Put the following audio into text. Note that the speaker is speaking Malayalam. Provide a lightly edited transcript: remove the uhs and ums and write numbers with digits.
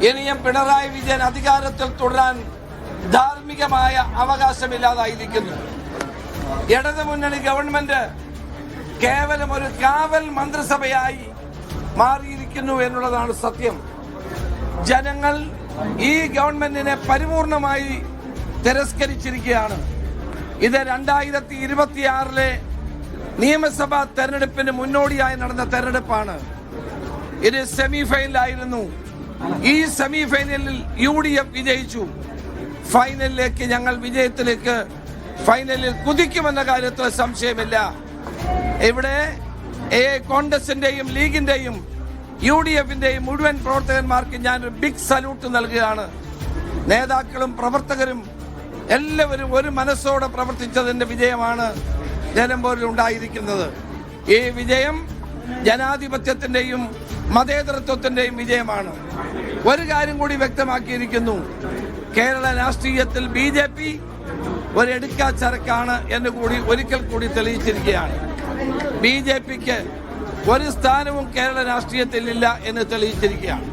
ഇനിയും പിണറായി വിജയൻ അധികാരത്തിൽ തുടരാൻ ധാർമ്മികമായ അവകാശമില്ലാതായിരിക്കുന്നു. ഇടതുമുന്നണി ഗവൺമെന്റ് കേവലം ഒരു കാവൽ മന്ത്രിസഭയായി മാറിയിരിക്കുന്നു എന്നുള്ളതാണ് സത്യം. ജനങ്ങൾ ഈ ഗവൺമെന്റിനെ പരിപൂർണമായി തിരസ്കരിച്ചിരിക്കുകയാണ്. ഇത് 2026 നിയമസഭാ തെരഞ്ഞെടുപ്പിന് മുന്നോടിയായി നടന്ന തെരഞ്ഞെടുപ്പാണ്. ഇത് സെമി ഫൈനലായിരുന്നു. ഈ സെമി ഫൈനലിൽ UDF വിജയിച്ചു. ഫൈനലിലേക്ക് ഞങ്ങൾ ഫൈനലിൽ കുതിക്കുമെന്ന കാര്യത്തിൽ സംശയമില്ല. ഇവിടെ കോൺഗ്രസിന്റെയും ലീഗിന്റെയും UDFന്റെയും മുഴുവൻ പ്രവർത്തകന്മാർക്ക് ഞാൻ ഒരു ബിഗ് സല്യൂട്ട് നൽകുകയാണ്. നേതാക്കളും പ്രവർത്തകരും എല്ലാവരും ഒരു മനസ്സോടെ പ്രവർത്തിച്ചതിന്റെ വിജയമാണ് നിലമ്പൂരിൽ ഉണ്ടായിരിക്കുന്നത്. ഈ വിജയം ജനാധിപത്യത്തിന്റെയും മതേതരത്വത്തിന്റെയും വിജയമാണ്. ഒരു കാര്യം കൂടി വ്യക്തമാക്കിയിരിക്കുന്നു. കേരള രാഷ്ട്രീയത്തിൽ BJP ഒരു എടുക്കാച്ചരക്കാണ് എന്ന് കൂടി ഒരിക്കൽ കൂടി തെളിയിച്ചിരിക്കുകയാണ്. BJPക്ക് ഒരു സ്ഥാനവും കേരള രാഷ്ട്രീയത്തിൽ ഇല്ല എന്ന് തെളിയിച്ചിരിക്കുകയാണ്.